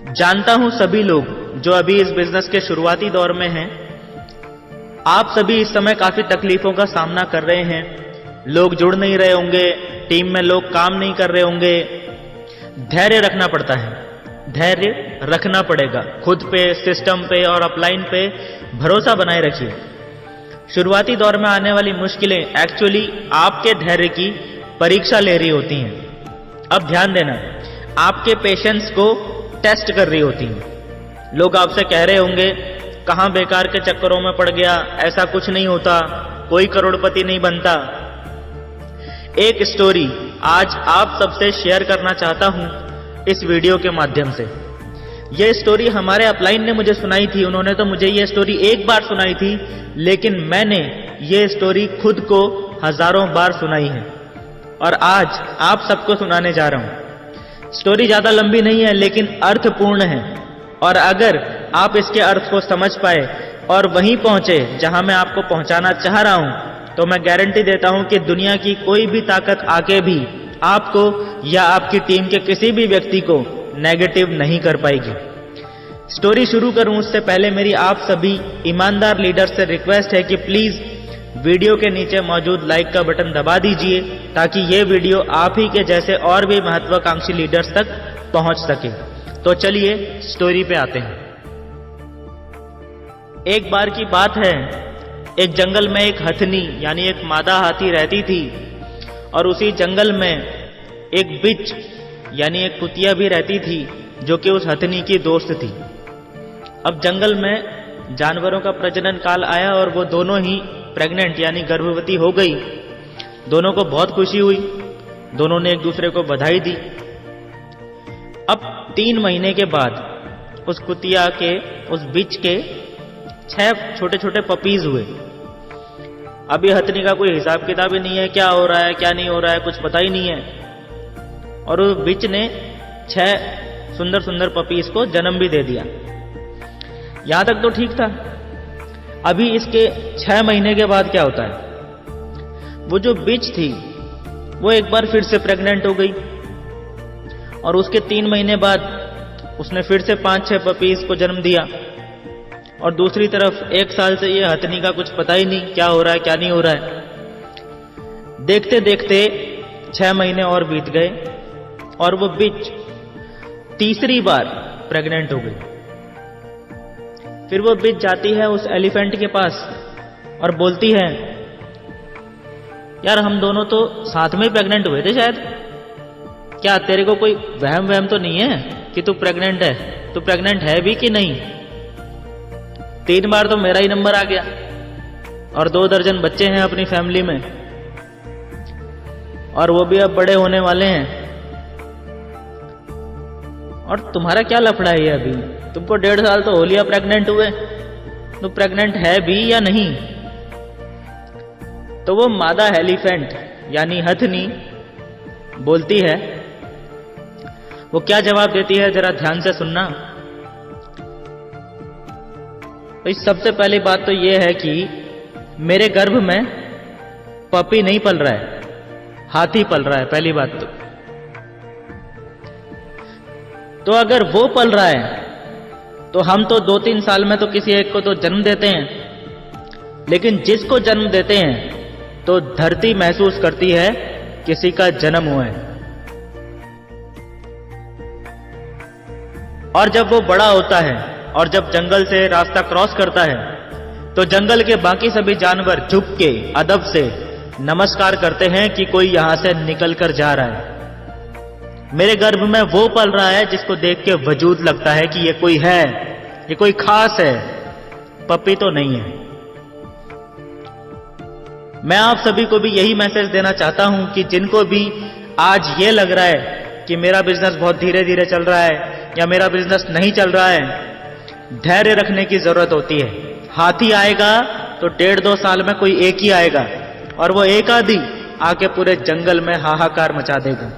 जानता हूं सभी लोग जो अभी इस बिजनेस के शुरुआती दौर में हैं, आप सभी इस समय काफी तकलीफों का सामना कर रहे हैं। लोग जुड़ नहीं रहे होंगे, टीम में लोग काम नहीं कर रहे होंगे। धैर्य रखना पड़ता है, धैर्य रखना पड़ेगा। खुद पे, सिस्टम पे और अपलाइन पे भरोसा बनाए रखिए। शुरुआती दौर में आने वाली मुश्किलें एक्चुअली आपके धैर्य की परीक्षा ले रही होती हैं। अब ध्यान देना, आपके पेशेंस को टेस्ट कर रही होती हैं। लोग आपसे कह रहे होंगे, कहां बेकार के चक्करों में पड़ गया, ऐसा कुछ नहीं होता, कोई करोड़पति नहीं बनता। एक स्टोरी आज आप सबसे शेयर करना चाहता हूं इस वीडियो के माध्यम से। यह स्टोरी हमारे अपलाइन ने मुझे सुनाई थी। उन्होंने तो मुझे यह स्टोरी एक बार सुनाई थी, लेकिन मैंने यह स्टोरी खुद को हजारों बार सुनाई है और आज आप सबको सुनाने जा रहा हूं। स्टोरी ज्यादा लंबी नहीं है, लेकिन अर्थपूर्ण है, और अगर आप इसके अर्थ को समझ पाए और वहीं पहुंचे जहां मैं आपको पहुंचाना चाह रहा हूं, तो मैं गारंटी देता हूं कि दुनिया की कोई भी ताकत आके भी आपको या आपकी टीम के किसी भी व्यक्ति को नेगेटिव नहीं कर पाएगी। स्टोरी शुरू करूं उससे पहले मेरी आप सभी ईमानदार लीडर्स से रिक्वेस्ट है कि प्लीज वीडियो के नीचे मौजूद लाइक का बटन दबा दीजिए, ताकि ये वीडियो आप ही के जैसे और भी महत्वाकांक्षी लीडर्स तक पहुंच सके। तो चलिए स्टोरी पे आते हैं। एक बार की बात है, एक जंगल में एक हथनी यानी एक मादा हाथी रहती थी, और उसी जंगल में एक बिच यानी एक कुतिया भी रहती थी, जो कि उस हथनी की दोस्त थी। अब जंगल में जानवरों का प्रजनन काल आया और वो दोनों ही प्रेग्नेंट यानी गर्भवती हो गई। दोनों को बहुत खुशी हुई, दोनों ने एक दूसरे को बधाई दी। अब 3 महीने के बाद उस कुतिया के, उस बिच के 6 छोटे छोटे पपीज हुए। अभी हथनी का कोई हिसाब किताब ही नहीं है, क्या हो रहा है क्या नहीं हो रहा है, कुछ पता ही नहीं है। और उस बिच ने 6 सुंदर सुंदर पपीज को जन्म भी दे दिया। यहां तक तो ठीक था। अभी इसके 6 महीने के बाद क्या होता है, वो जो बिच थी वो एक बार फिर से प्रेग्नेंट हो गई, और उसके 3 महीने बाद उसने फिर से 5-6 पपीज को जन्म दिया। और दूसरी तरफ 1 साल से ये हथनी का कुछ पता ही नहीं, क्या हो रहा है क्या नहीं हो रहा है। देखते देखते 6 महीने और बीत गए, और वो बिच तीसरी बार प्रेग्नेंट हो गई। फिर वो बिच जाती है उस एलिफेंट के पास और बोलती है, यार हम दोनों तो साथ में प्रेग्नेंट हुए थे शायद, क्या तेरे को कोई वहम तो नहीं है कि तू प्रेग्नेंट है? तू प्रेग्नेंट है भी कि नहीं? 3 बार तो मेरा ही नंबर आ गया, और 2 दर्जन बच्चे हैं अपनी फैमिली में, और वो भी अब बड़े होने वाले हैं। और तुम्हारा क्या लफड़ा है ये? अभी तुमको 1.5 साल तो हो लिया प्रेग्नेंट हुए, तो प्रेग्नेंट है भी या नहीं? तो वो मादा एलिफेंट यानी हथनी बोलती है, वो क्या जवाब देती है जरा ध्यान से सुनना। तो इस सबसे पहली बात तो ये है कि मेरे गर्भ में पपी नहीं पल रहा है, हाथी पल रहा है। पहली बात तो अगर वो पल रहा है तो हम तो 2-3 साल में तो किसी एक को तो जन्म देते हैं, लेकिन जिसको जन्म देते हैं तो धरती महसूस करती है किसी का जन्म हुआ है। और जब वो बड़ा होता है और जब जंगल से रास्ता क्रॉस करता है, तो जंगल के बाकी सभी जानवर झुक के अदब से नमस्कार करते हैं कि कोई यहां से निकल कर जा रहा है। मेरे गर्भ में वो पल रहा है जिसको देख के वजूद लगता है कि ये कोई है, ये कोई खास है, पपी तो नहीं है। मैं आप सभी को भी यही मैसेज देना चाहता हूं कि जिनको भी आज ये लग रहा है कि मेरा बिजनेस बहुत धीरे धीरे चल रहा है या मेरा बिजनेस नहीं चल रहा है, धैर्य रखने की जरूरत होती है। हाथी आएगा तो 1.5-2 साल में कोई एक ही आएगा, और वो एक आदि आके पूरे जंगल में हाहाकार मचा देगा।